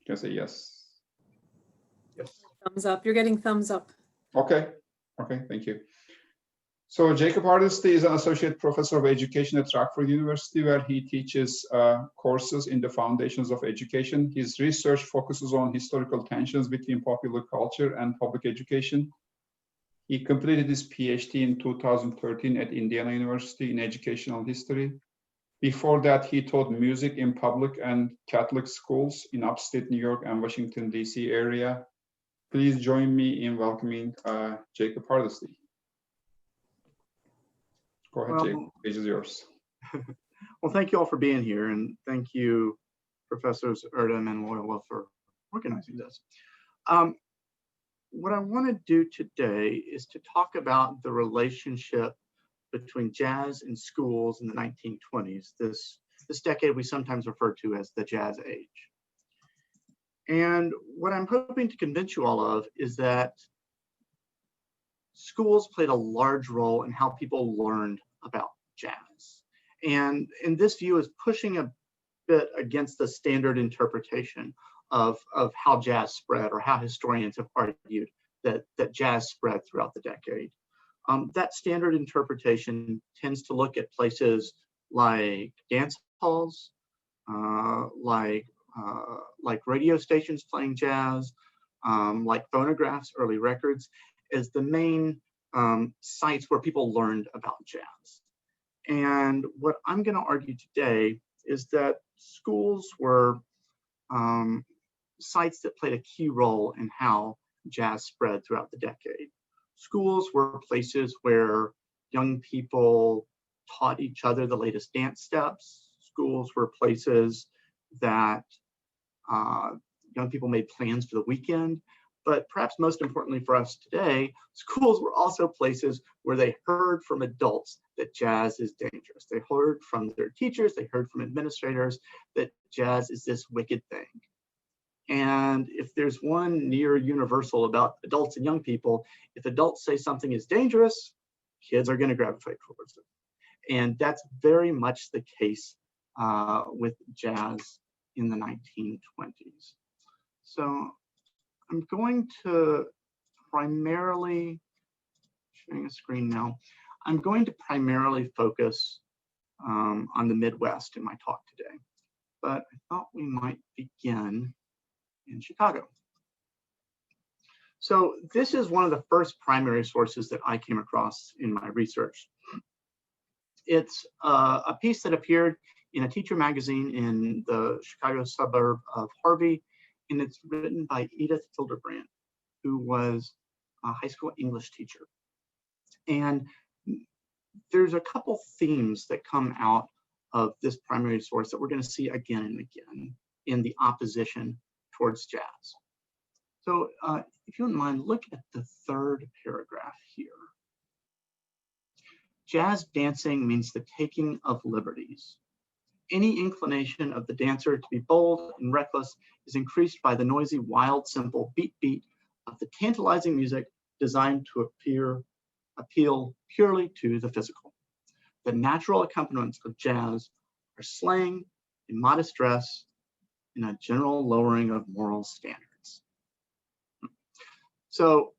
Can I say yes? Yes. Thumbs up. You're getting thumbs up. Okay. Okay. Thank you. So Jacob Hardesty is an associate professor of education at Rockford University, where he teaches courses in the foundations of education. His research focuses on historical tensions between popular culture and public education. He completed his PhD in 2013 at Indiana University in educational history. Before that, he taught music in public and Catholic schools in upstate New York and Washington, D.C. area. Please join me in welcoming Jacob Hardesty. Go ahead, Jacob. The page is yours. Well, thank you all for being here, and thank you, Professors Erdem and Loyola, for organizing this. What I want to do today is to talk about the relationship between jazz and schools in the 1920s, this decade we sometimes refer to as the Jazz Age. And what I'm hoping to convince you all of is that schools played a large role in how people learned about jazz. And this view is pushing a bit against the standard interpretation of how jazz spread, or how historians have argued that jazz spread throughout the decade. That standard interpretation tends to look at places like dance halls, like radio stations playing jazz, like phonographs, early records, as the main sites where people learned about jazz. And what I'm going to argue today is that schools were sites that played a key role in how jazz spread throughout the decade. Schools were places where young people taught each other the latest dance steps. Schools were places that young people made plans for the weekend. But perhaps most importantly for us today, schools were also places where they heard from adults that jazz is dangerous. They heard from their teachers, they heard from administrators that jazz is this wicked thing. And if there's one near universal about adults and young people, if adults say something is dangerous, kids are going to gravitate towards it. And that's very much the case with jazz in the 1920s. So I'm going to primarily, sharing a screen now, I'm going to primarily focus on the Midwest in my talk today. But I thought we might begin in Chicago. So this is one of the first primary sources that I came across in my research. It's a piece that appeared in a teacher magazine in the Chicago suburb of Harvey, and it's written by Edith Hildebrand, who was a high school English teacher. And there's a couple themes that come out of this primary source that we're going to see again and again in the opposition towards jazz. So if you wouldn't mind, look at the third paragraph here. Jazz dancing means the taking of liberties. Any inclination of the dancer to be bold and reckless is increased by the noisy, wild, simple beat of the tantalizing music designed to appeal purely to the physical. The natural accompaniments of jazz are slang, immodest dress, and a general lowering of moral standards. So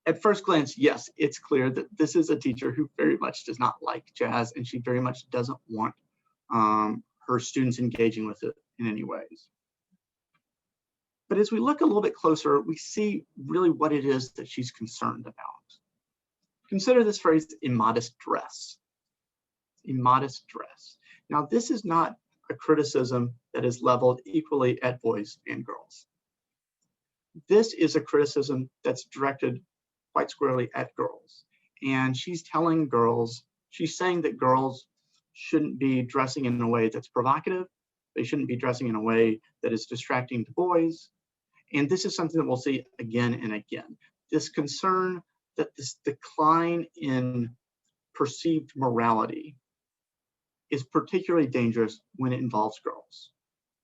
at first glance, yes, it's clear that this is a teacher who very much does not like jazz, and she very much doesn't want her students engaging with it in any ways. But as we look a little bit closer, we see really what it is that she's concerned about. Consider this phrase, immodest dress. Immodest dress. Now, this is not a criticism that is leveled equally at boys and girls. This is a criticism that's directed quite squarely at girls. And she's telling girls, she's saying that girls shouldn't be dressing in a way that's provocative. They shouldn't be dressing in a way that is distracting to boys. And this is something that we'll see again and again. This concern that this decline in perceived morality is particularly dangerous when it involves girls.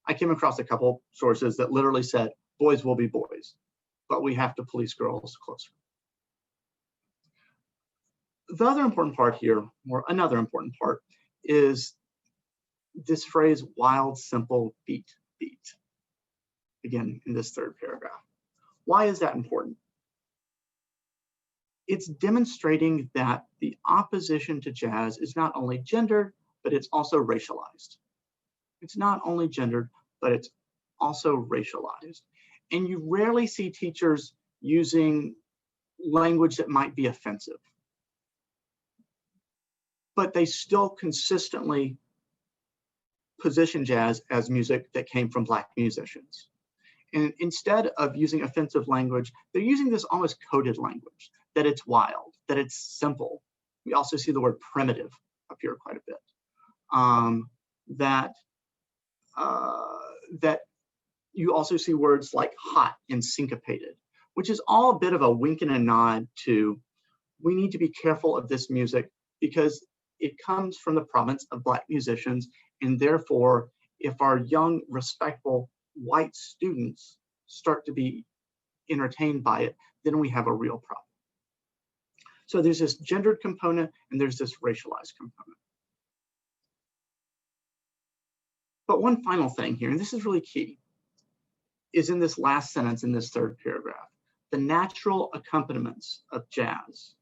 I came across a couple sources that literally said, boys will be boys, but we have to police girls closer. The other important part here, or another important part, is this phrase, wild, simple beat. again in this third paragraph. Why is that important? It's demonstrating that the opposition to jazz is not only gendered, but it's also racialized. It's not only gendered, but it's also racialized. And you rarely see teachers using language that might be offensive, but they still consistently position jazz as music that came from Black musicians. And instead of using offensive language, they're using this almost coded language, that it's wild, that it's simple. We also see the word primitive appear quite a bit. That you also see words like hot and syncopated, which is all a bit of a wink and a nod to, we need to be careful of this music because it comes from the province of Black musicians, and therefore, if our young, respectful white students start to be entertained by it, then we have a real problem. So there's this gendered component and there's this racialized component. But one final thing here, and this is really key, is in this last sentence in this third paragraph. The natural accompaniments of jazz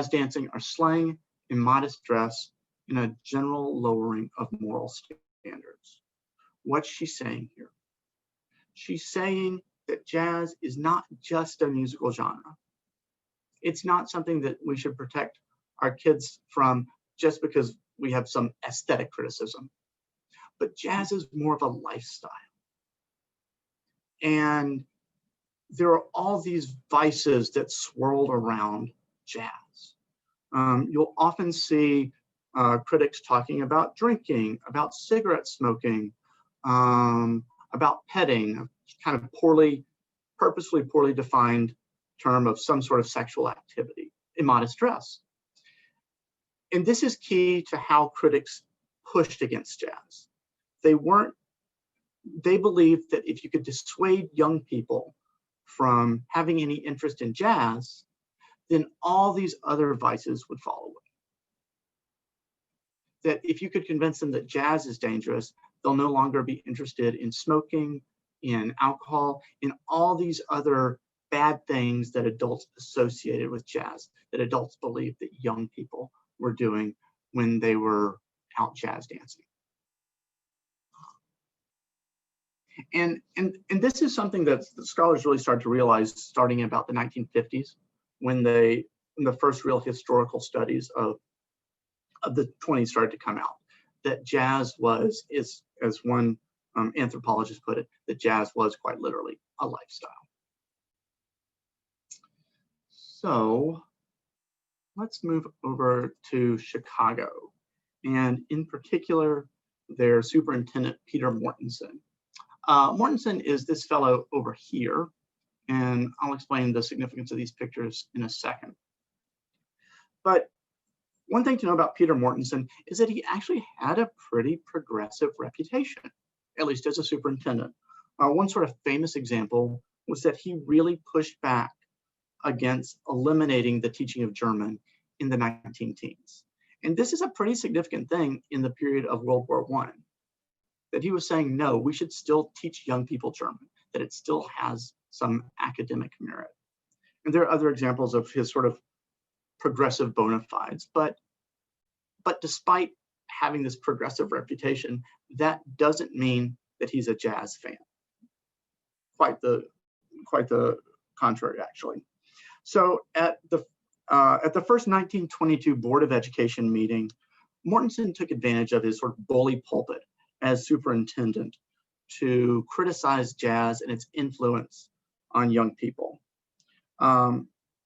dancing are slang, immodest dress, and a general lowering of moral standards. What's she saying here? She's saying that jazz is not just a musical genre. It's not something that we should protect our kids from just because we have some aesthetic criticism. But jazz is more of a lifestyle. And there are all these vices that swirl around jazz. You'll often see critics talking about drinking, about cigarette smoking, about petting, kind of purposefully poorly defined term of some sort of sexual activity, immodest dress. And this is key to how critics pushed against jazz. They believed that if you could dissuade young people from having any interest in jazz, then all these other vices would fall away. That if you could convince them that jazz is dangerous, they'll no longer be interested in smoking, in alcohol, in all these other bad things that adults associated with jazz, that adults believed that young people were doing when they were out jazz dancing. And this is something that the scholars really started to realize starting in about the 1950s, when the first real historical studies of the 20s started to come out, that jazz is as one anthropologist put it, that jazz was quite literally a lifestyle. So let's move over to Chicago, and in particular, their superintendent, Peter Mortensen. Mortensen is this fellow over here, and I'll explain the significance of these pictures in a second. But one thing to know about Peter Mortensen is that he actually had a pretty progressive reputation, at least as a superintendent. One sort of famous example was that he really pushed back against eliminating the teaching of German in the 19-teens. And this is a pretty significant thing in the period of World War I, that he was saying, no, we should still teach young people German, that it still has some academic merit. And there are other examples of his sort of progressive bona fides, but despite having this progressive reputation, that doesn't mean that he's a jazz fan. Quite the contrary, actually. So at the first 1922 Board of Education meeting, Mortensen took advantage of his sort of bully pulpit as superintendent to criticize jazz and its influence on young people.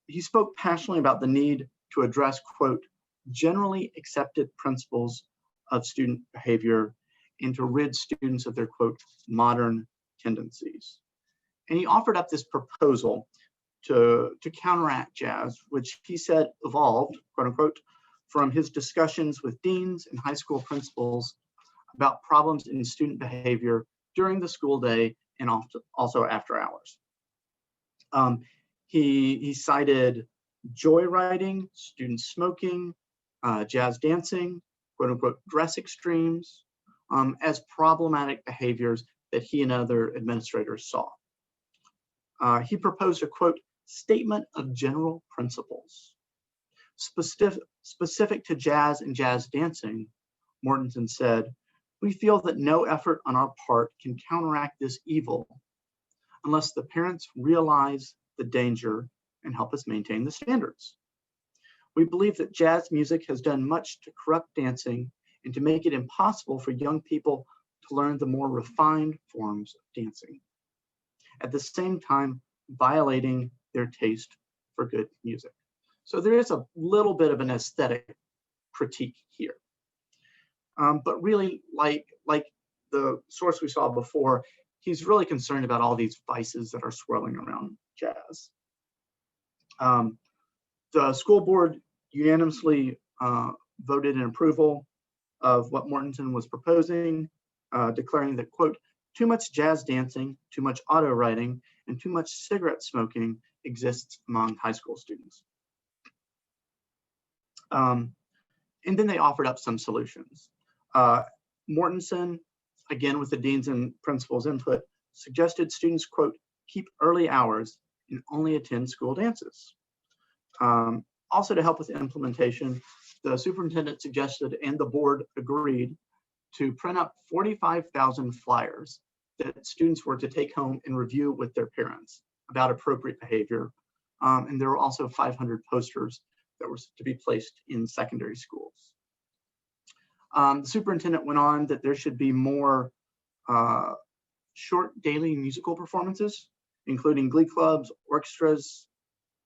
He spoke passionately about the need to address, quote, generally accepted principles of student behavior and to rid students of their, quote, modern tendencies. And he offered up this proposal to counteract jazz, which he said evolved, quote unquote, from his discussions with deans and high school principals about problems in student behavior during the school day and also after hours. He cited joyriding, student smoking, jazz dancing, quote unquote, dress extremes, as problematic behaviors that he and other administrators saw. He proposed a, quote, statement of general principles. Specific to jazz and jazz dancing, Mortensen said, "We feel that no effort on our part can counteract this evil unless the parents realize the danger and help us maintain the standards. We believe that jazz music has done much to corrupt dancing and to make it impossible for young people to learn the more refined forms of dancing, at the same time violating their taste for good music." So there is a little bit of an aesthetic critique here. But really, like the source we saw before, he's really concerned about all these vices that are swirling around jazz. The school board unanimously voted in approval of what Mortensen was proposing, declaring that, quote, too much jazz dancing, too much auto writing, and too much cigarette smoking exists among high school students. And then they offered up some solutions. Mortensen, again with the deans and principals input, suggested students, quote, keep early hours and only attend school dances. Also, to help with implementation, the superintendent suggested and the board agreed to print up 45,000 flyers that students were to take home and review with their parents about appropriate behavior. And there were also 500 posters that were to be placed in secondary schools. The superintendent went on that there should be more short daily musical performances, including glee clubs, orchestras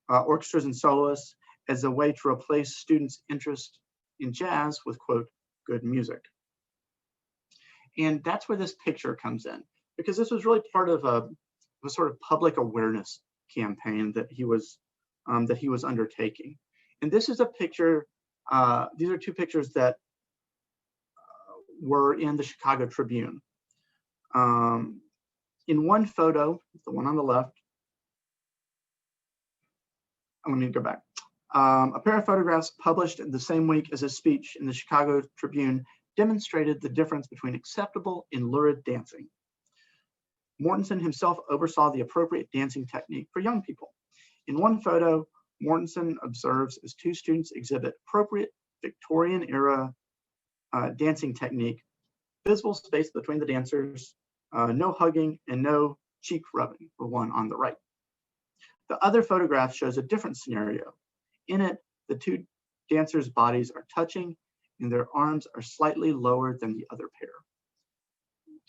and soloists, as a way to replace students' interest in jazz with, quote, good music. And that's where this picture comes in, because this was really part of a sort of public awareness campaign that he was undertaking. And this is a picture, these are two pictures that were in the Chicago Tribune. In one photo, the one on the left, let me go back. A pair of photographs published in the same week as his speech in the Chicago Tribune demonstrated the difference between acceptable and lurid dancing. Mortensen himself oversaw the appropriate dancing technique for young people. In one photo, Mortensen observes as two students exhibit appropriate Victorian era dancing technique, visible space between the dancers, no hugging and no cheek rubbing, the one on the right. The other photograph shows a different scenario. In it, the two dancers' bodies are touching and their arms are slightly lower than the other pair.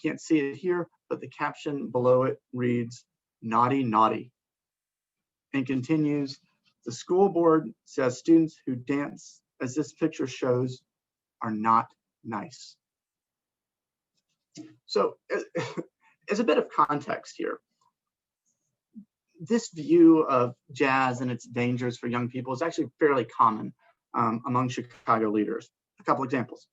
Can't see it here, but the caption below it reads, naughty, naughty, and continues, the school board says students who dance, as this picture shows, are not nice. So as a bit of context here, this view of jazz and its dangers for young people is actually fairly common among Chicago leaders. A couple examples.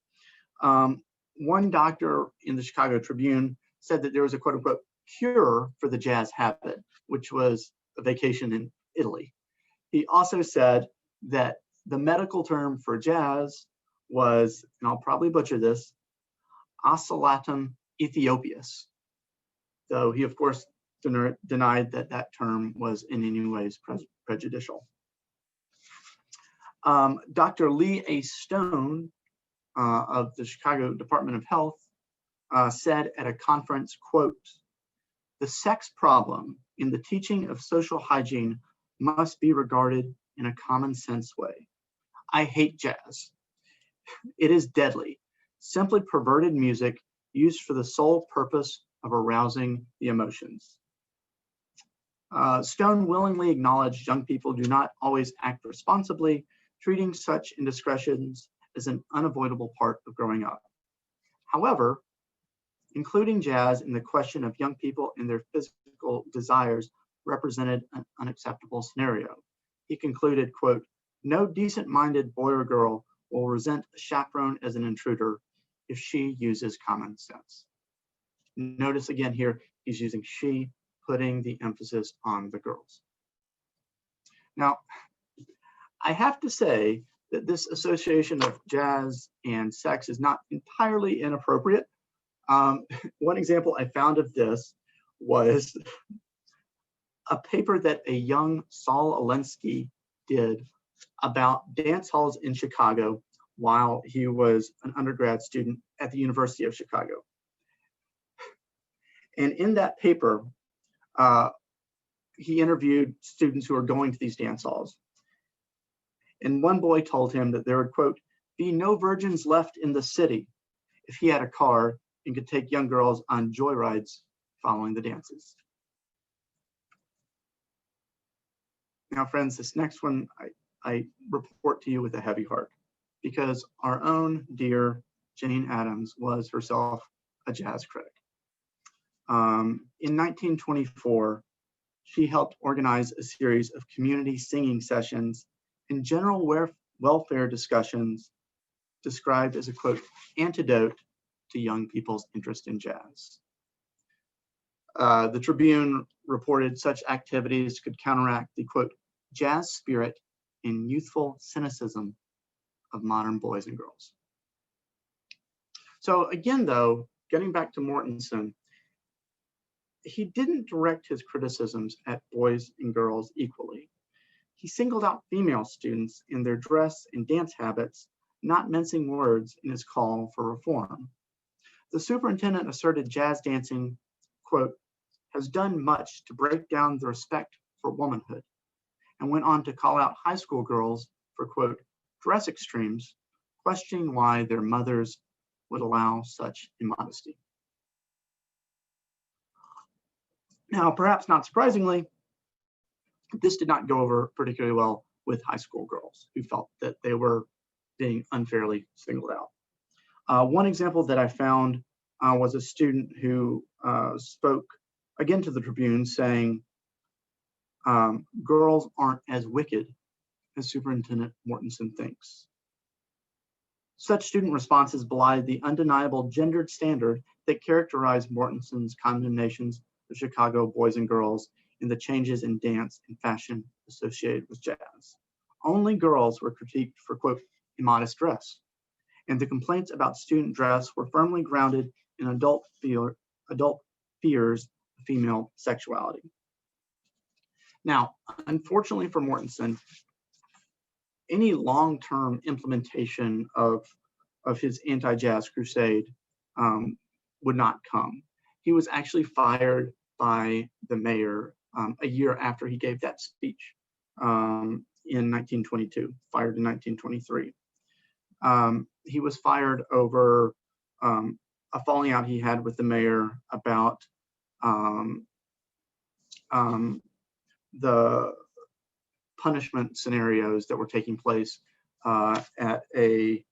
One doctor in the Chicago Tribune said that there was a quote unquote cure for the jazz habit, which was a vacation in Italy. He also said that the medical term for jazz was, and I'll probably butcher this, oscillatum Ethiopius, though he of course denied that that term was in any ways prejudicial. Dr. Lee A. Stone of the Chicago Department of Health said at a conference, quote, the sex problem in the teaching of social hygiene must be regarded in a common sense way. I hate jazz. It is deadly, simply perverted music used for the sole purpose of arousing the emotions. Stone willingly acknowledged young people do not always act responsibly, treating such indiscretions as an unavoidable part of growing up. However, including jazz in the question of young people and their physical desires represented an unacceptable scenario. He concluded, quote, no decent-minded boy or girl will resent a chaperone as an intruder if she uses common sense. Notice again here, he's using she, putting the emphasis on the girls. Now, I have to say that this association of jazz and sex is not entirely inappropriate. One example I found of this was a paper that a young Saul Alinsky did about dance halls in Chicago while he was an undergrad student at the University of Chicago. And in that paper, he interviewed students who were going to these dance halls. And one boy told him that there would, quote, be no virgins left in the city if he had a car and could take young girls on joyrides following the dances. Now, friends, this next one I report to you with a heavy heart, because our own dear Jane Addams was herself a jazz critic. In 1924, she helped organize a series of community singing sessions and general welfare discussions described as a, quote, antidote to young people's interest in jazz. The Tribune reported such activities could counteract the, quote, jazz spirit and youthful cynicism of modern boys and girls. So again, though, getting back to Mortensen, he didn't direct his criticisms at boys and girls equally. He singled out female students in their dress and dance habits, not mincing words in his call for reform. The superintendent asserted jazz dancing, quote, has done much to break down the respect for womanhood, and went on to call out high school girls for, quote, dress extremes, questioning why their mothers would allow such immodesty. Now, perhaps not surprisingly, this did not go over particularly well with high school girls who felt that they were being unfairly singled out. One example that I found was a student who spoke again to the Tribune saying, girls aren't as wicked as Superintendent Mortensen thinks. Such student responses belied the undeniable gendered standard that characterized Mortensen's condemnations of Chicago boys and girls in the changes in dance and fashion associated with jazz. Only girls were critiqued for, quote, immodest dress, and the complaints about student dress were firmly grounded in adult fears of female sexuality. Now, unfortunately for Mortensen, any long-term implementation of his anti-jazz crusade would not come. He was actually fired by the mayor a year after he gave that speech in 1922, fired in 1923. He was fired over a falling out he had with the mayor about the punishment scenarios that were taking place at a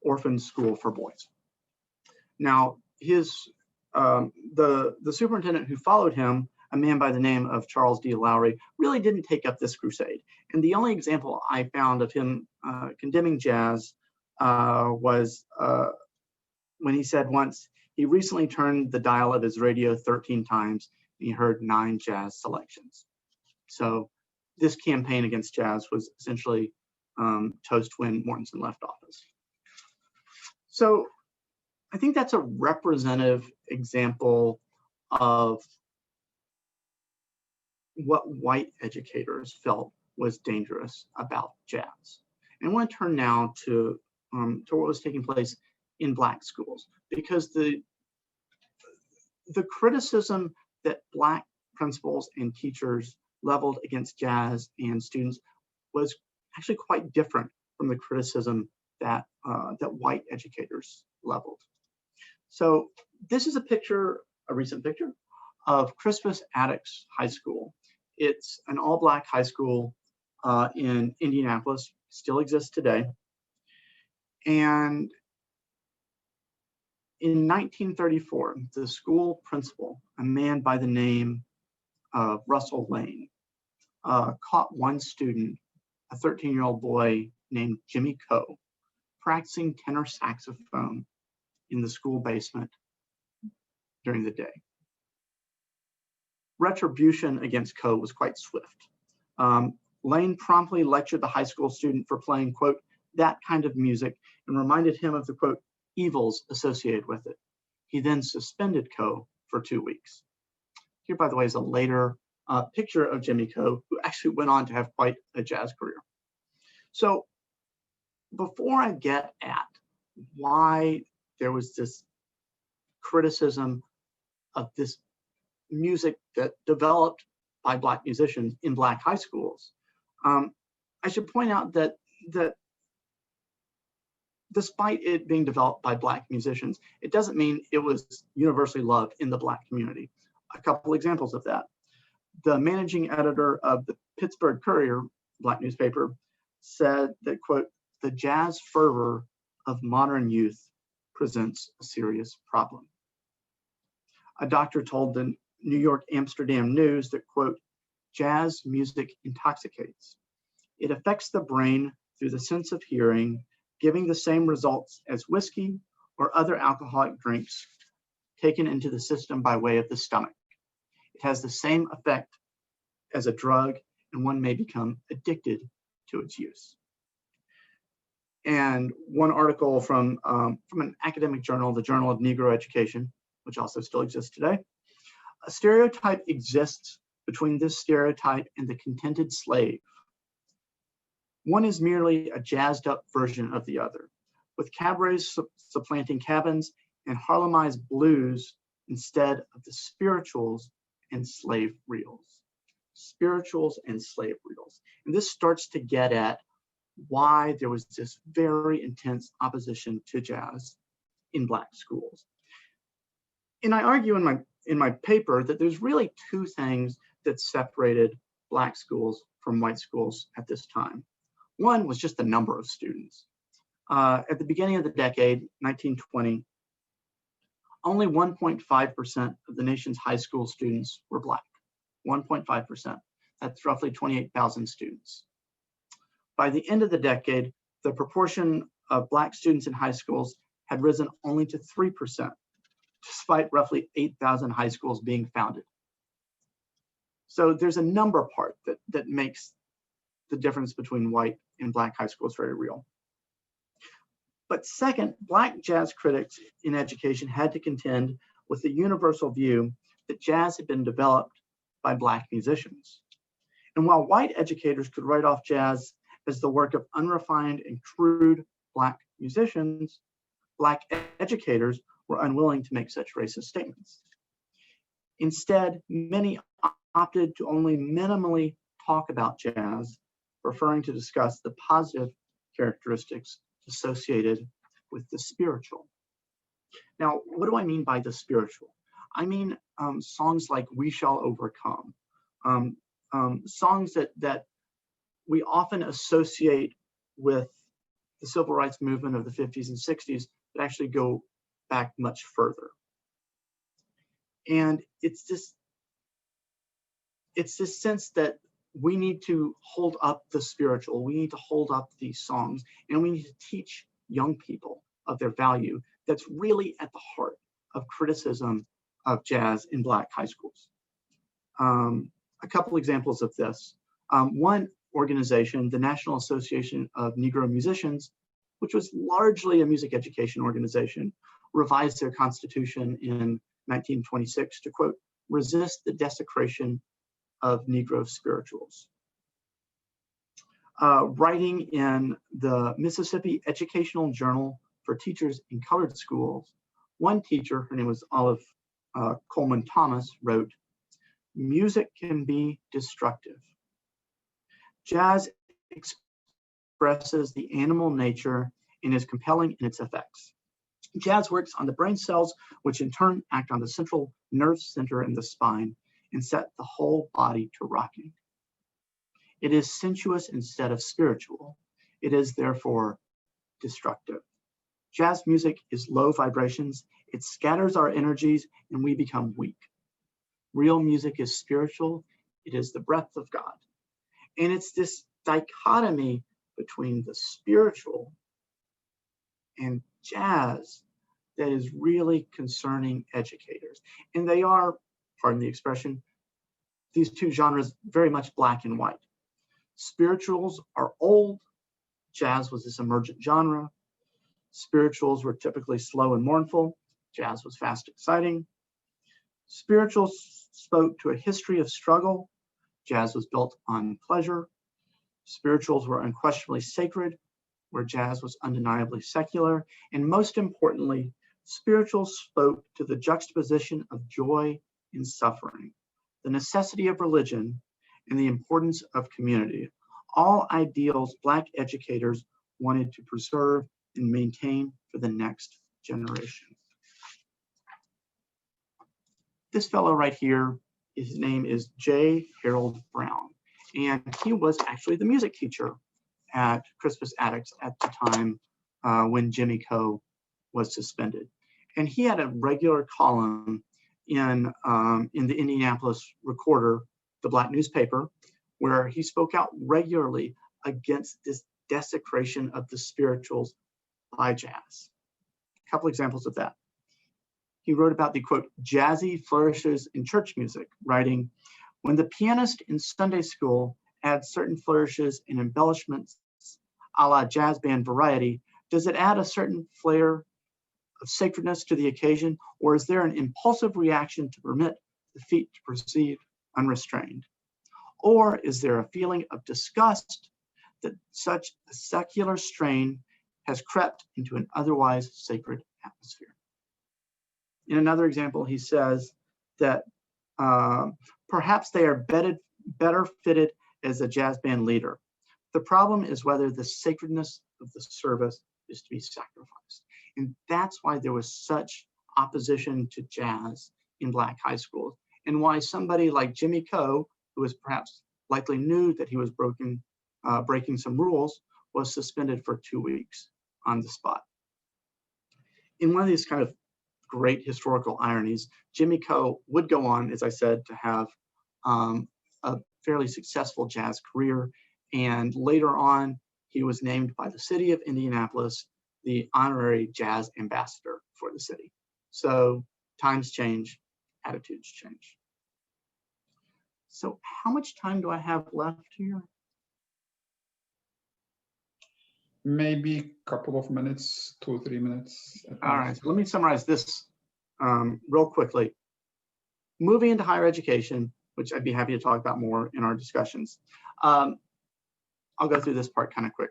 orphan school for boys. Now, the superintendent who followed him, a man by the name of Charles D. Lowry, really didn't take up this crusade. And the only example I found of him condemning jazz was when he said once, he recently turned the dial of his radio 13 times and he heard 9 jazz selections. So this campaign against jazz was essentially toast when Mortensen left office. So I think that's a representative example of what white educators felt was dangerous about jazz. And I want to turn now to what was taking place in Black schools, because the criticism that Black principals and teachers leveled against jazz and students was actually quite different from the criticism that white educators leveled. So this is a recent picture of Crispus Attucks High School. It's an all-Black high school in Indianapolis, still exists today. And in 1934, the school principal, a man by the name of Russell Lane, caught one student, a 13-year-old boy named Jimmy Coe, practicing tenor saxophone in the school basement during the day. Retribution against Coe was quite swift. Lane promptly lectured the high school student for playing, quote, that kind of music and reminded him of the, quote, evils associated with it. He then suspended Coe for 2 weeks. Here, by the way, is a later picture of Jimmy Coe, who actually went on to have quite a jazz career. So before I get at why there was this criticism of this music that developed by Black musicians in Black high schools, I should point out that despite it being developed by Black musicians, it doesn't mean it was universally loved in the Black community. A couple examples of that. The managing editor of the Pittsburgh Courier, Black newspaper, said that, quote, the jazz fervor of modern youth presents a serious problem. A doctor told the New York Amsterdam News that, quote, jazz music intoxicates. It affects the brain through the sense of hearing, giving the same results as whiskey or other alcoholic drinks taken into the system by way of the stomach. It has the same effect as a drug, and one may become addicted to its use. And one article from an academic journal, the Journal of Negro Education, which also still exists today, a stereotype exists between this stereotype and the contented slave. One is merely a jazzed up version of the other, with cabarets supplanting cabins and Harlemized blues instead of the spirituals and slave reels. Spirituals and slave reels. And this starts to get at why there was this very intense opposition to jazz in Black schools. And I argue in my paper that there's really two things that separated Black schools from white schools at this time. One was just the number of students. At the beginning of the decade, 1920, only 1.5% of the nation's high school students were Black. 1.5%. That's roughly 28,000 students. By the end of the decade, the proportion of Black students in high schools had risen only to 3%, despite roughly 8,000 high schools being founded. So there's a number part that makes the difference between white and Black high schools very real. But second, Black jazz critics in education had to contend with the universal view that jazz had been developed by Black musicians. And while white educators could write off jazz as the work of unrefined and crude Black musicians, Black educators were unwilling to make such racist statements. Instead, many opted to only minimally talk about jazz, preferring to discuss the positive characteristics associated with the spiritual. Now, what do I mean by the spiritual? I mean songs like We Shall Overcome, songs that we often associate with the civil rights movement of the 50s and 60s that actually go back much further. And it's this sense that we need to hold up the spiritual, we need to hold up these songs, and we need to teach young people of their value. That's really at the heart of criticism of jazz in Black high schools. A couple examples of this. One organization, the National Association of Negro Musicians, which was largely a music education organization, revised their constitution in 1926 to, quote, resist the desecration of Negro spirituals. Writing in the Mississippi Educational Journal for Teachers in Colored Schools, one teacher, her name was Olive Coleman Thomas, wrote, music can be destructive. Jazz expresses the animal nature and is compelling in its effects. Jazz works on the brain cells, which in turn act on the central nerve center in the spine and set the whole body to rocking. It is sensuous instead of spiritual. It is therefore destructive. Jazz music is low vibrations. It scatters our energies and we become weak. Real music is spiritual. It is the breath of God. And it's this dichotomy between the spiritual and jazz that is really concerning educators. And they are, pardon the expression, these two genres very much black and white. Spirituals are old, Jazz was this emergent genre. Spirituals were typically slow and mournful. Jazz was fast, exciting. Spirituals spoke to a history of struggle. Jazz was built on pleasure. Spirituals were unquestionably sacred, where jazz was undeniably secular. And most importantly, spirituals spoke to the juxtaposition of joy and suffering, the necessity of religion, and the importance of community, all ideals Black educators wanted to preserve and maintain for the next generation. This fellow right here, his name is J. Harold Brown, and he was actually the music teacher at Crispus Attucks at the time when Jimmy Coe was suspended. And he had a regular column in the Indianapolis Recorder, the Black newspaper, where he spoke out regularly against this desecration of the spirituals by jazz. A couple examples of that. He wrote about the, quote, jazzy flourishes in church music, writing, when the pianist in Sunday school adds certain flourishes and embellishments a la jazz band variety, does it add a certain flair of sacredness to the occasion, or is there an impulsive reaction to permit the feet to proceed unrestrained? Or is there a feeling of disgust that such a secular strain has crept into an otherwise sacred atmosphere? In another example, he says that perhaps they are better fitted as a jazz band leader. The problem is whether the sacredness of the service is to be sacrificed. And that's why there was such opposition to jazz in Black high schools, and why somebody like Jimmy Coe, who was perhaps likely knew that he was breaking some rules, was suspended for 2 weeks on the spot. In one of these kind of great historical ironies, Jimmy Coe would go on, as I said, to have a fairly successful jazz career. And later on, he was named by the city of Indianapolis the honorary jazz ambassador for the city. So times change, attitudes change. So how much time do I have left here? Maybe a couple of minutes, 2 or 3 minutes. All right, so let me summarize this real quickly. Moving into higher education, which I'd be happy to talk about more in our discussions. I'll go through this part kind of quick.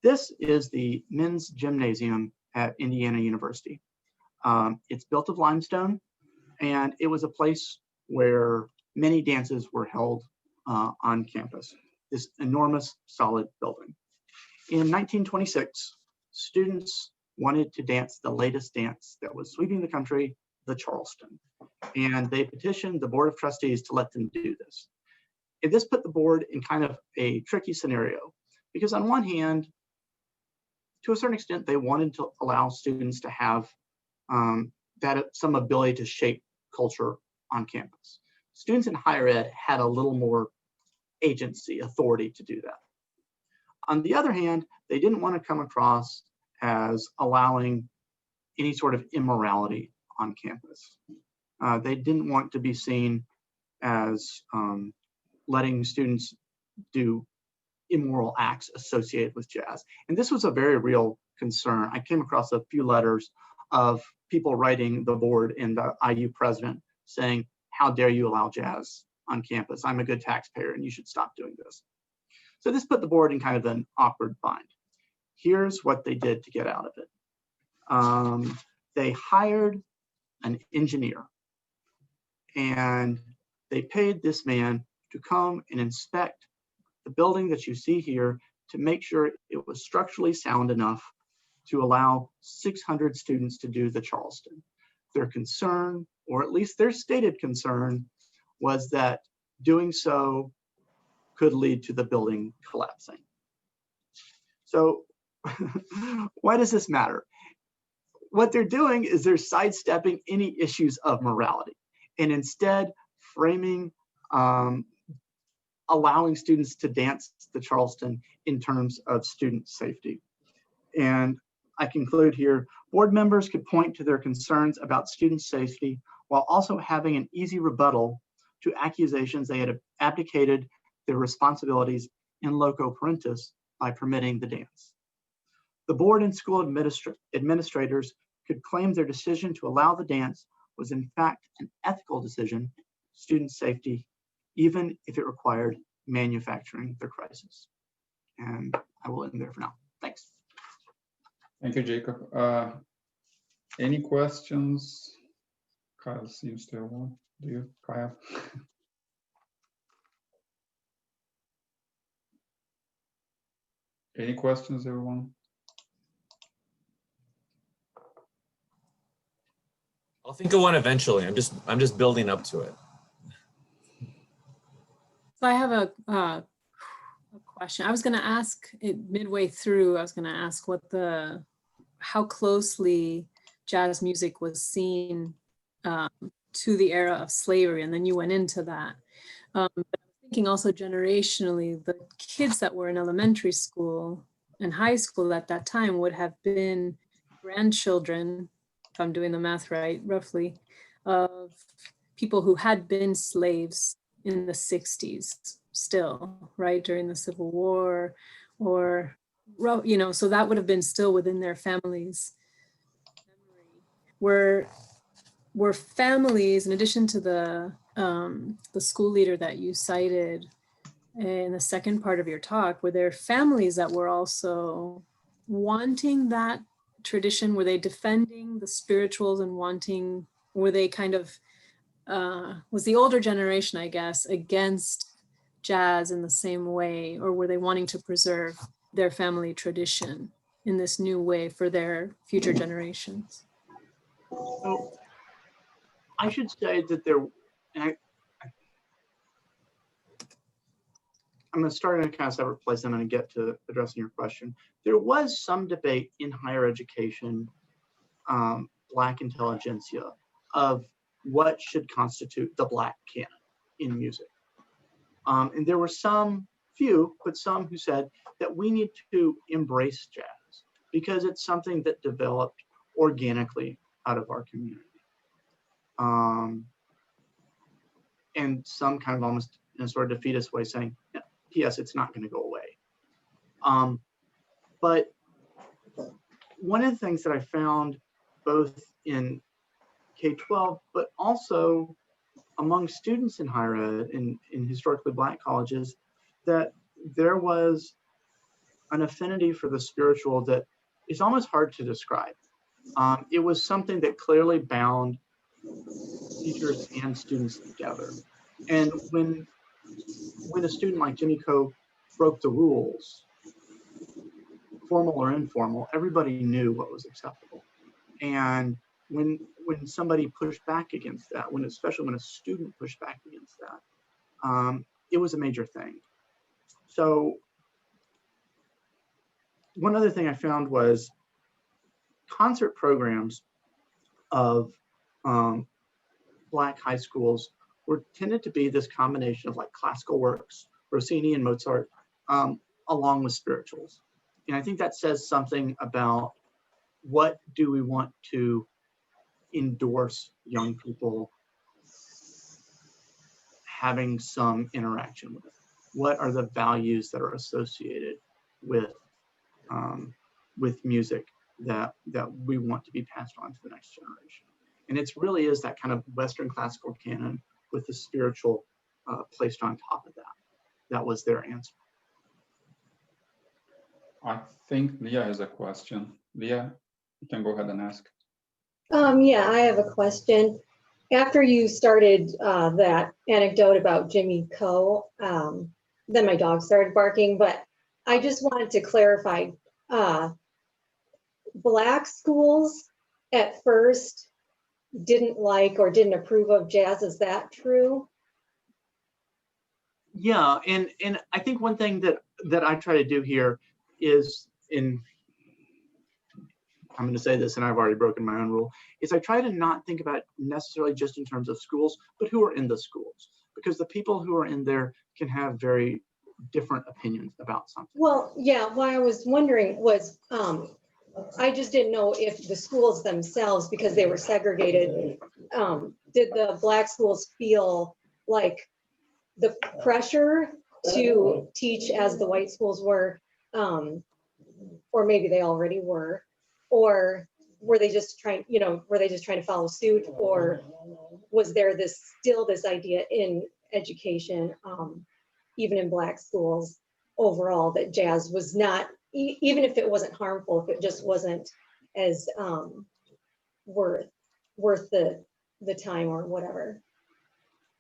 This is the men's gymnasium at Indiana University. It's built of limestone, and it was a place where many dances were held on campus. This enormous, solid building. In 1926, students wanted to dance the latest dance that was sweeping the country, the Charleston. And they petitioned the Board of Trustees to let them do this. And this put the board in kind of a tricky scenario, because on one hand, to a certain extent, they wanted to allow students to have some ability to shape culture on campus. Students in higher ed had a little more agency, authority to do that. On the other hand, they didn't want to come across as allowing any sort of immorality on campus. They didn't want to be seen as letting students do immoral acts associated with jazz. And this was a very real concern. I came across a few letters of people writing the board and the IU president saying, how dare you allow jazz on campus? I'm a good taxpayer and you should stop doing this. So this put the board in kind of an awkward bind. Here's what they did to get out of it. They hired an engineer, and they paid this man to come and inspect the building that you see here to make sure it was structurally sound enough to allow 600 students to do the Charleston. Their concern, or at least their stated concern, was that doing so could lead to the building collapsing. So why does this matter? What they're doing is they're sidestepping any issues of morality and instead framing allowing students to dance the Charleston in terms of student safety. And I conclude here, board members could point to their concerns about student safety while also having an easy rebuttal to accusations they had abdicated their responsibilities in loco parentis by permitting the dance. The board and school administrators could claim their decision to allow the dance was in fact an ethical decision, student safety, even if it required manufacturing the crisis. And I will end there for now. Thanks. Thank you, Jacob. Any questions? Kyle seems to have one. Do you, Kyle? Any questions, everyone? I'll think of one eventually. I'm just building up to it. So I have a question. I was going to ask it midway through. I was going to ask how closely jazz music was seen to the era of slavery, and then you went into that. But I'm thinking also generationally, the kids that were in elementary school and high school at that time would have been grandchildren, if I'm doing the math right, roughly, of people who had been slaves in the 60s still, right, during the Civil War, or, you know, so that would have been still within their families' memory. Were families, in addition to the school leader that you cited in the second part of your talk, were there families that were also wanting that tradition? Were they defending the spirituals and wanting, were they kind of, was the older generation, I guess, against jazz in the same way, or were they wanting to preserve their family tradition in this new way for their future generations? So I should say that I'm going to start in a kind of separate place and I'm going to get to addressing your question. There was some debate in higher education, Black intelligentsia, of what should constitute the Black canon in music. And there were few, but some who said that we need to embrace jazz because it's something that developed organically out of our community. And some kind of almost in a sort of defeatist way saying, yeah, P.S. it's not going to go away. But one of the things that I found both in K-12, but also among students in higher ed in historically Black colleges, that there was an affinity for the spiritual that is almost hard to describe. It was something that clearly bound teachers and students together. And when a student like Jimmy Coe broke the rules, formal or informal, everybody knew what was acceptable. And when somebody pushed back against that, especially when a student pushed back against that, it was a major thing. So one other thing I found was concert programs of Black high schools tended to be this combination of like classical works, Rossini and Mozart, along with spirituals. And I think that says something about what do we want to endorse young people having some interaction with. What are the values that are associated with music that we want to be passed on to the next generation? And it really is that kind of Western classical canon with the spiritual placed on top of that. That was their answer. I think Leah has a question. Leah, you can go ahead and ask. Yeah, I have a question. After you started that anecdote about Jimmy Coe, then my dog started barking, but I just wanted to clarify, Black schools at first didn't like or didn't approve of jazz. Is that true? Yeah, and I think one thing that I try to do here is I'm going to say this and I've already broken my own rule, is I try to not think about it necessarily just in terms of schools, but who are in the schools, because the people who are in there can have very different opinions about something. Well, yeah, what I was wondering was, I just didn't know if the schools themselves, because they were segregated, did the Black schools feel like the pressure to teach as the white schools were, or maybe they already were, or were they just trying, were they just trying to follow suit, or was there still this idea in education, even in Black schools overall, that jazz was not, even if it wasn't harmful, if it just wasn't as worth the time or whatever.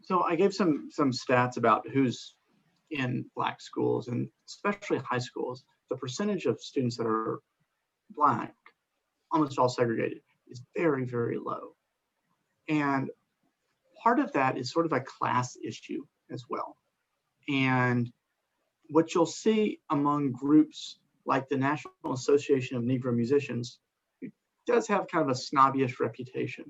So I gave some stats about who's in Black schools, and especially high schools. The percentage of students that are Black, almost all segregated, is very, very low. And part of that is sort of a class issue as well. And what you'll see among groups like the National Association of Negro Musicians, who does have kind of a snobbyish reputation,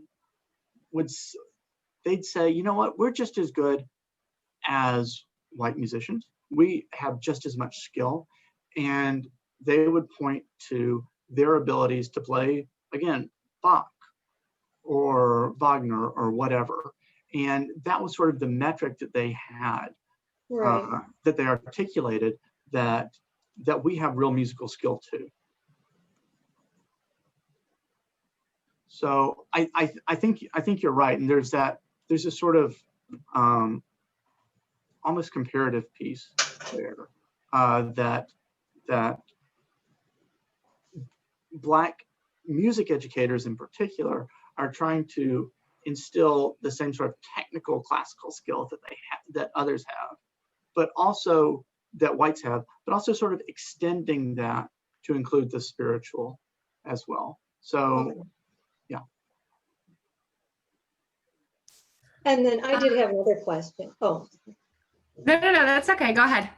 they'd say, you know what, we're just as good as white musicians. We have just as much skill. And they would point to their abilities to play, again, Bach or Wagner or whatever. And that was sort of the metric that they had, Right. that they articulated, that we have real musical skill too. So I think you're right. And there's a sort of almost comparative piece there, that Black music educators in particular are trying to instill the same sort of technical classical skill that others have, but also that whites have, but also sort of extending that to include the spiritual as well. So, yeah. And then I did have another question. Oh. No, that's okay. Go ahead.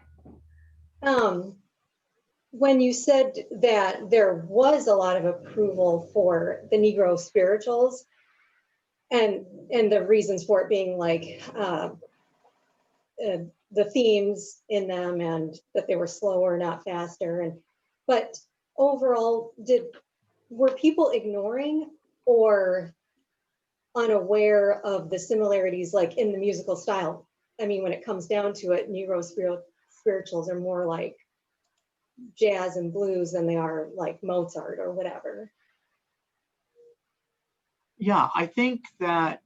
When you said that there was a lot of approval for the Negro spirituals, and the reasons for it being like the themes in them, and that they were slower, not faster, but overall, were people ignoring or unaware of the similarities, like in the musical style? I mean, when it comes down to it, Negro spirituals are more like jazz and blues than they are like Mozart or whatever. Yeah, I think that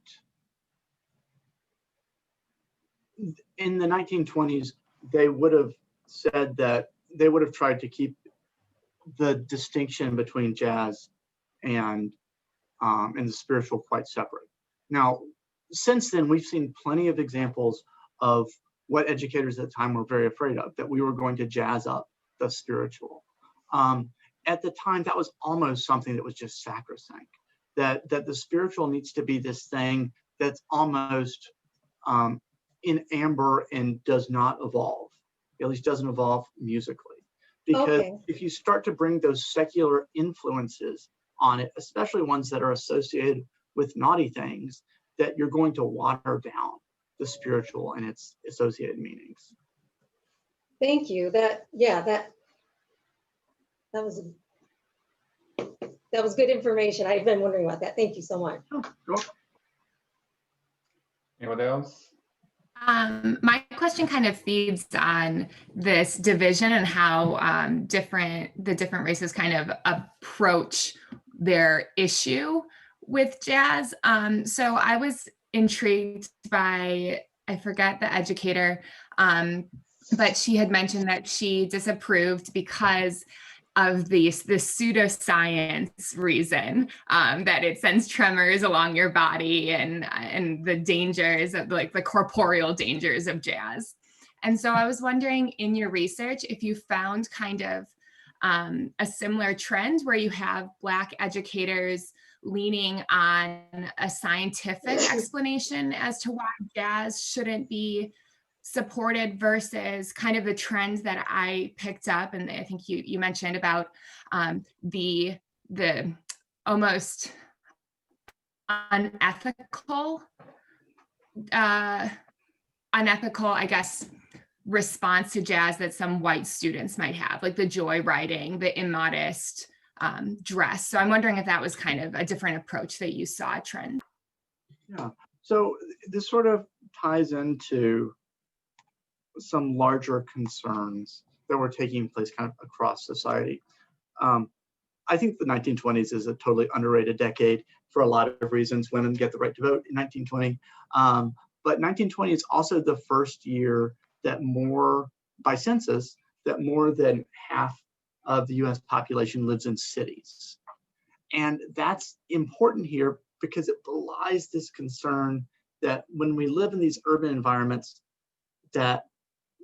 in the 1920s, they would have said that they would have tried to keep the distinction between jazz and the spiritual quite separate. Now, since then, we've seen plenty of examples of what educators at the time were very afraid of, that we were going to jazz up the spiritual. At the time, that was almost something that was just sacrosanct, that the spiritual needs to be this thing that's almost in amber and does not evolve, at least doesn't evolve musically. Because if you start to bring those secular influences on it, especially ones that are associated with naughty things, that you're going to water down the spiritual and its associated meanings. Thank you. That was good information. I've been wondering about that. Thank you so much. Oh, you're welcome. Anyone else? My question kind of feeds on this division and how the different races kind of approach their issue with jazz. So I was intrigued by, I forget the educator, but she had mentioned that she disapproved because of the pseudoscience reason, that it sends tremors along your body and the dangers of like the corporeal dangers of jazz. And so I was wondering, in your research, if you found kind of a similar trend where you have Black educators leaning on a scientific explanation as to why jazz shouldn't be supported versus kind of the trends that I picked up, and I think you mentioned about the almost unethical, I guess, response to jazz that some white students might have, like the joyriding, the immodest dress. So I'm wondering if that was kind of a different approach that you saw a trend. Yeah, so this sort of ties into some larger concerns that were taking place kind of across society. I think the 1920s is a totally underrated decade for a lot of reasons. Women get the right to vote in 1920. But 1920 is also the first year that by census, that more than half of the US population lives in cities. And that's important here because it belies this concern that when we live in these urban environments, that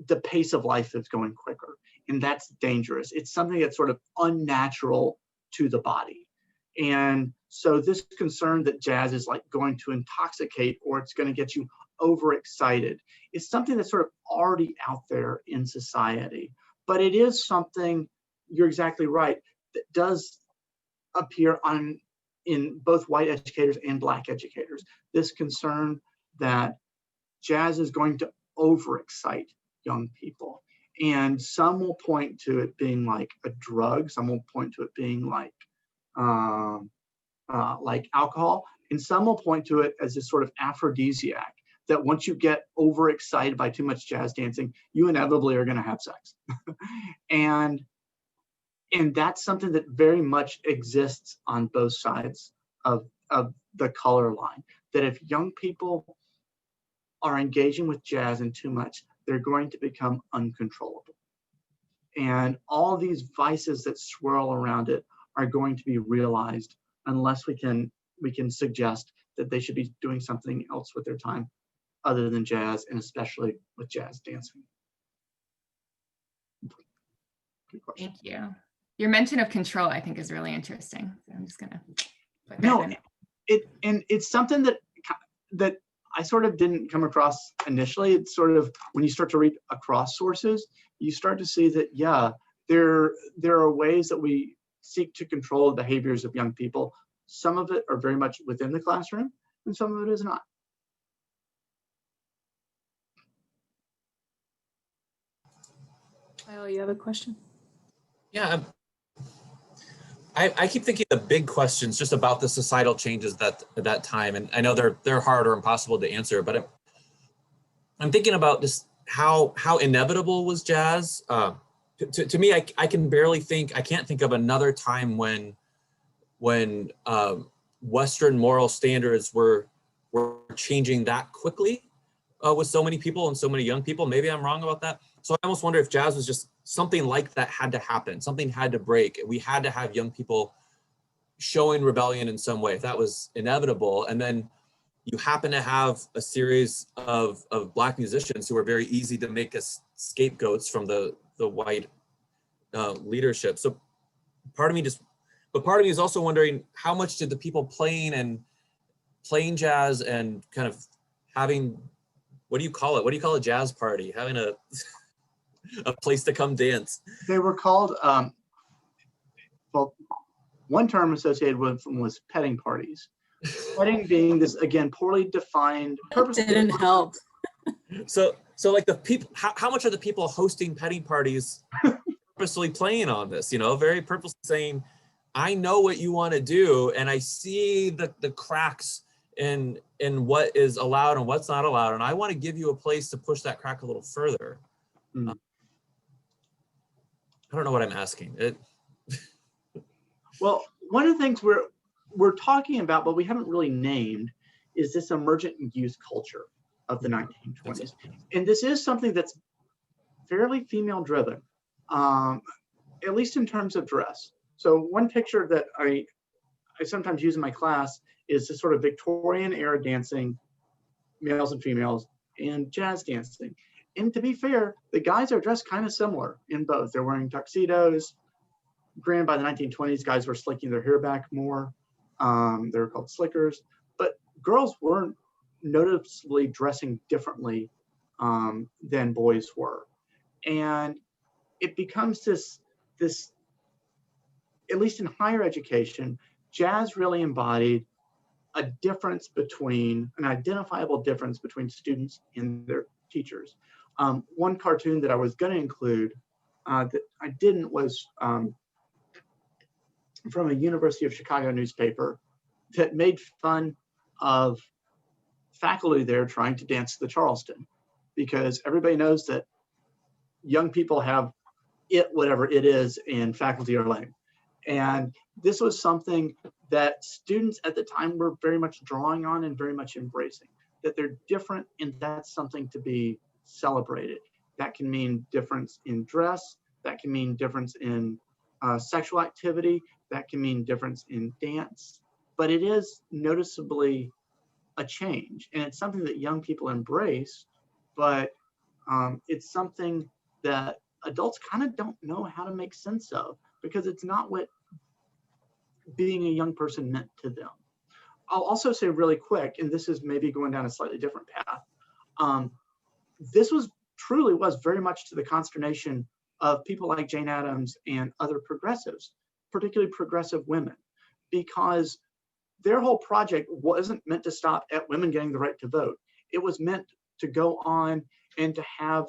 the pace of life is going quicker. And that's dangerous. It's something that's sort of unnatural to the body. And so this concern that jazz is like going to intoxicate or it's going to get you overexcited is something that's sort of already out there in society. But it is something, you're exactly right, that does appear in both white educators and Black educators. This concern that jazz is going to overexcite young people. And some will point to it being like a drug. Some will point to it being like alcohol. And some will point to it as this sort of aphrodisiac, that once you get overexcited by too much jazz dancing, you inevitably are going to have sex. and that's something that very much exists on both sides of the color line, that if young people are engaging with jazz and too much, they're going to become uncontrollable. And all these vices that swirl around it are going to be realized unless we can suggest that they should be doing something else with their time other than jazz, and especially with jazz dancing. Good question. Thank you. Your mention of control, I think, is really interesting. So I'm just gonna put that in. It's something that I sort of didn't come across initially. It's sort of when you start to read across sources, you start to see that, yeah, there are ways that we seek to control the behaviors of young people. Some of it are very much within the classroom, and some of it is not. Kyle, you have a question? Yeah, I keep thinking the big questions just about the societal changes at that time, and I know they're hard or impossible to answer, but I'm thinking about just how inevitable was jazz. To me, I can't think of another time when Western moral standards were changing that quickly with so many people and so many young people. Maybe I'm wrong about that. So I almost wonder if jazz was just something like that had to happen. Something had to break. We had to have young people showing rebellion in some way, if that was inevitable. And then you happen to have a series of Black musicians who are very easy to make as scapegoats from the white leadership. So part of me is also wondering, how much did the people playing jazz and kind of having, what do you call it? What do you call a jazz party? Having a place to come dance. They were called, well, one term associated with them was petting parties. Petting being this, again, poorly defined. Didn't help. So like the people, how much are the people hosting petting parties purposely playing on this, very purposely saying, I know what you want to do, and I see the cracks in what is allowed and what's not allowed, and I want to give you a place to push that crack a little further. I don't know what I'm asking. Well, one of the things we're talking about, but we haven't really named, is this emergent youth culture of the 1920s. And this is something that's fairly female driven, at least in terms of dress. So one picture that I sometimes use in my class is this sort of Victorian era dancing, males and females, and jazz dancing. And to be fair, the guys are dressed kind of similar in both. They're wearing tuxedos. Granted, by the 1920s, guys were slicking their hair back more. They were called slickers. But girls weren't noticeably dressing differently than boys were. And it becomes this, at least in higher education, jazz really embodied an identifiable difference between students and their teachers. One cartoon that I was going to include that I didn't was from a University of Chicago newspaper that made fun of faculty there trying to dance the Charleston, because everybody knows that young people have it, whatever it is, and faculty are lame. And this was something that students at the time were very much drawing on and very much embracing, that they're different, and that's something to be celebrated. That can mean difference in dress, that can mean difference in sexual activity, that can mean difference in dance, but it is noticeably a change, and it's something that young people embrace, but it's something that adults kind of don't know how to make sense of, because it's not what being a young person meant to them. I'll also say really quick, and this is maybe going down a slightly different path. This truly was very much to the consternation of people like Jane Addams and other progressives, particularly progressive women, because their whole project wasn't meant to stop at women getting the right to vote. It was meant to go on and to have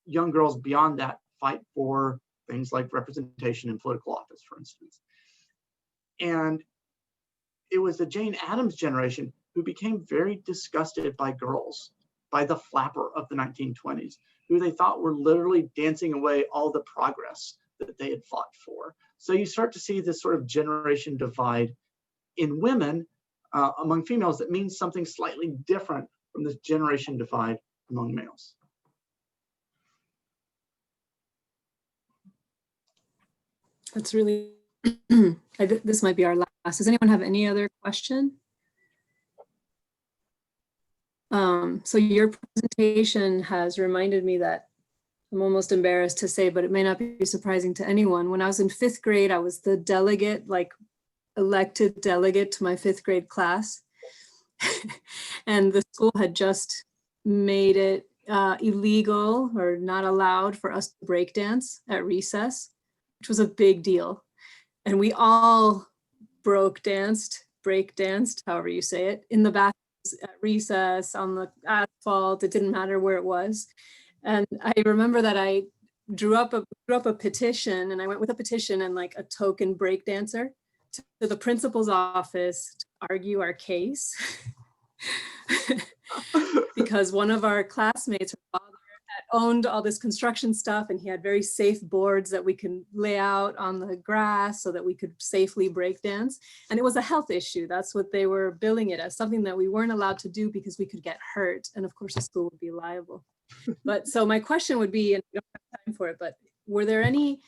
young girls beyond that fight for things like representation in political office, for instance. And it was the Jane Addams generation who became very disgusted by girls, by the flapper of the 1920s, who they thought were literally dancing away all the progress that they had fought for. So you start to see this sort of generation divide in women among females that means something slightly different from this generation divide among males. That's really, this might be our last. Does anyone have any other question? So your presentation has reminded me that I'm almost embarrassed to say, but it may not be surprising to anyone. When I was in 5th grade, I was the delegate, like elected delegate to my 5th grade class. And the school had just made it illegal or not allowed for us to break dance at recess, which was a big deal. And we all break danced, however you say it, in the bathrooms at recess, on the asphalt. It didn't matter where it was. And I remember that I drew up a petition, and I went with a petition and like a token break dancer to the principal's office to argue our case. Because one of our classmates, her father, had owned all this construction stuff, and he had very safe boards that we can lay out on the grass so that we could safely break dance. And it was a health issue. That's what they were billing it as, something that we weren't allowed to do because we could get hurt. And of course the school would be liable. But so my question would be, and we don't have time for it, but were there any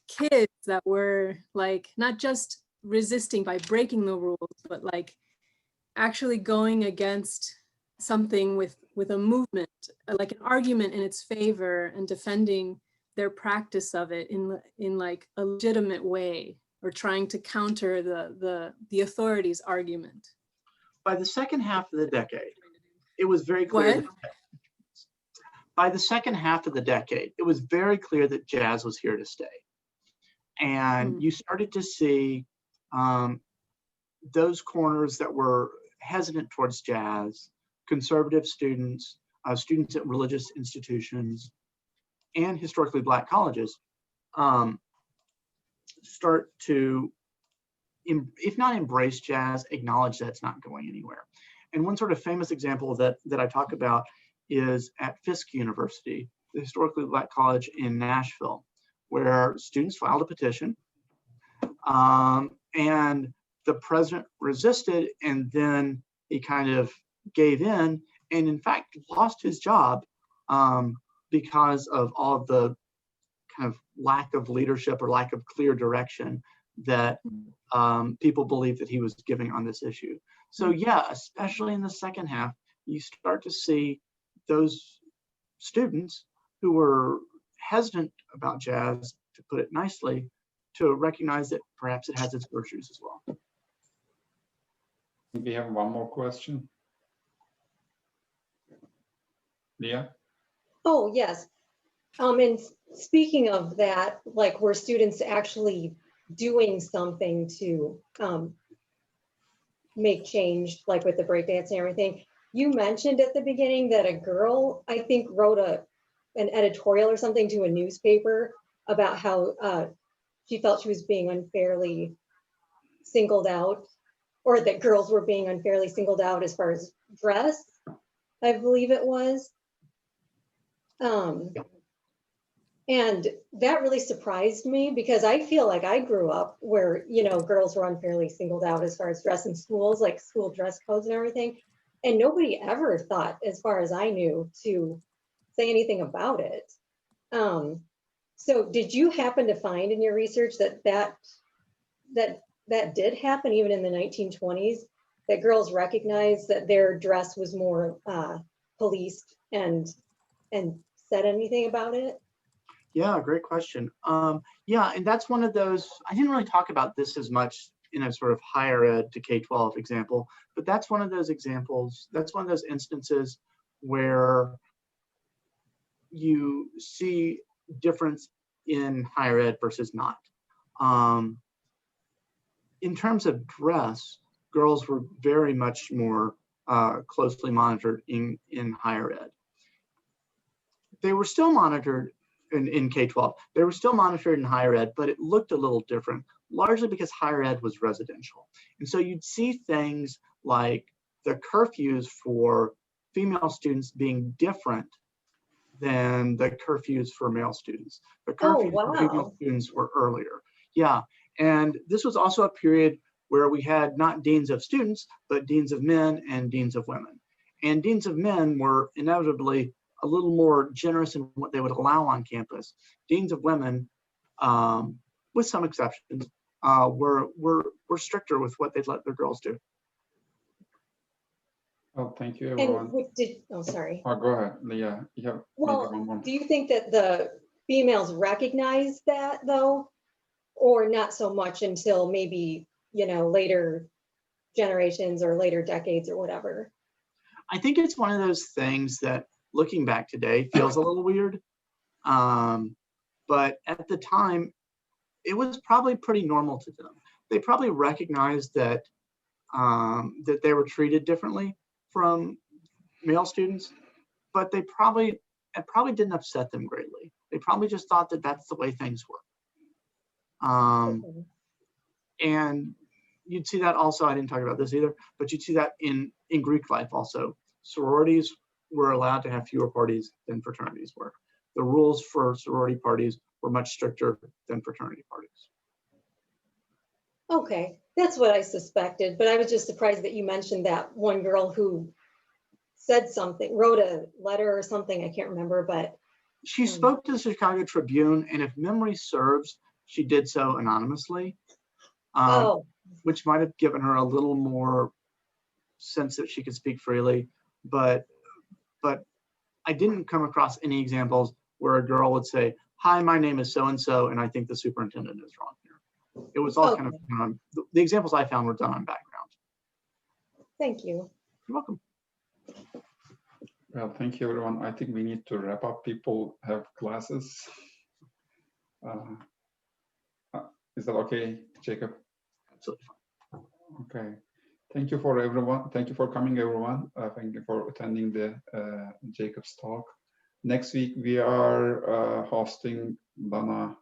kids that were like, not just resisting by breaking the rules, but like actually going against something with a movement, like an argument in its favor, and defending their practice of it in like a legitimate way, or trying to counter the authorities' argument? By the second half of the decade, it was very clear. By the second half of the decade, it was very clear that jazz was here to stay. And you started to see those corners that were hesitant towards jazz, conservative students, students at religious institutions, and historically Black colleges start to, if not embrace jazz, acknowledge that it's not going anywhere. And one sort of famous example that I talk about is at Fisk University, the historically Black college in Nashville, where students filed a petition, and the president resisted, and then he kind of gave in, and in fact lost his job because of all of the kind of lack of leadership or lack of clear direction that people believe that he was giving on this issue. So yeah, especially in the second half, you start to see those students who were hesitant about jazz, to put it nicely, to recognize that perhaps it has its virtues as well. We have one more question. Leah? Oh, yes. And speaking of that, like, were students actually doing something to make change, like with the breakdance and everything? You mentioned at the beginning that a girl, I think, wrote an editorial or something to a newspaper about how she felt she was being unfairly singled out, or that girls were being unfairly singled out as far as dress, I believe it was. And that really surprised me because I feel like I grew up where, you know, girls were unfairly singled out as far as dress in schools, like school dress codes and everything. And nobody ever thought, as far as I knew, to say anything about it. So did you happen to find in your research that did happen even in the 1920s, that girls recognized that their dress was more policed and said anything about it? Yeah, great question. Yeah, and that's one of those, I didn't really talk about this as much in a sort of higher ed to K-12 example, but that's one of those examples, that's one of those instances where you see difference in higher ed versus not. In terms of dress, girls were very much more closely monitored in higher ed. They were still monitored in K-12. They were still monitored in higher ed, but it looked a little different, largely because higher ed was residential. And so you'd see things like the curfews for female students being different than the curfews for male students. The curfews for female students were earlier. Yeah, and this was also a period where we had not deans of students, but deans of men and deans of women. And deans of men were inevitably a little more generous in what they would allow on campus. Deans of women, with some exceptions, were stricter with what they'd let their girls do. Oh, thank you, everyone. And sorry. Oh, go ahead, Leah. You have Well, maybe one more. do you think that the females recognize that though, or not so much until maybe, you know, later generations or later decades or whatever? I think it's one of those things that looking back today feels a little weird. But at the time, it was probably pretty normal to them. They probably recognized that that they were treated differently from male students, but it probably didn't upset them greatly. They probably just thought that that's the way things were. And you'd see that also, I didn't talk about this either, but you'd see that in Greek life also. Sororities were allowed to have fewer parties than fraternities were. The rules for sorority parties were much stricter than fraternity parties. Okay, that's what I suspected, but I was just surprised that you mentioned that one girl who said something, wrote a letter or something, I can't remember, but. She spoke to the Chicago Tribune, and if memory serves, she did so anonymously, which might have given her a little more sense that she could speak freely, but I didn't come across any examples where a girl would say, "Hi, my name is so-and-so, and I think the superintendent is wrong here." It was all kind of, the examples I found were done on background. Thank you. You're welcome. Well, thank you, everyone. I think we need to wrap up. People have classes. Is that okay, Jacob? Absolutely fine. Okay. Thank you for everyone. Thank you for coming, everyone. Thank you for attending the Jacob's talk. Next week, we are hosting Dana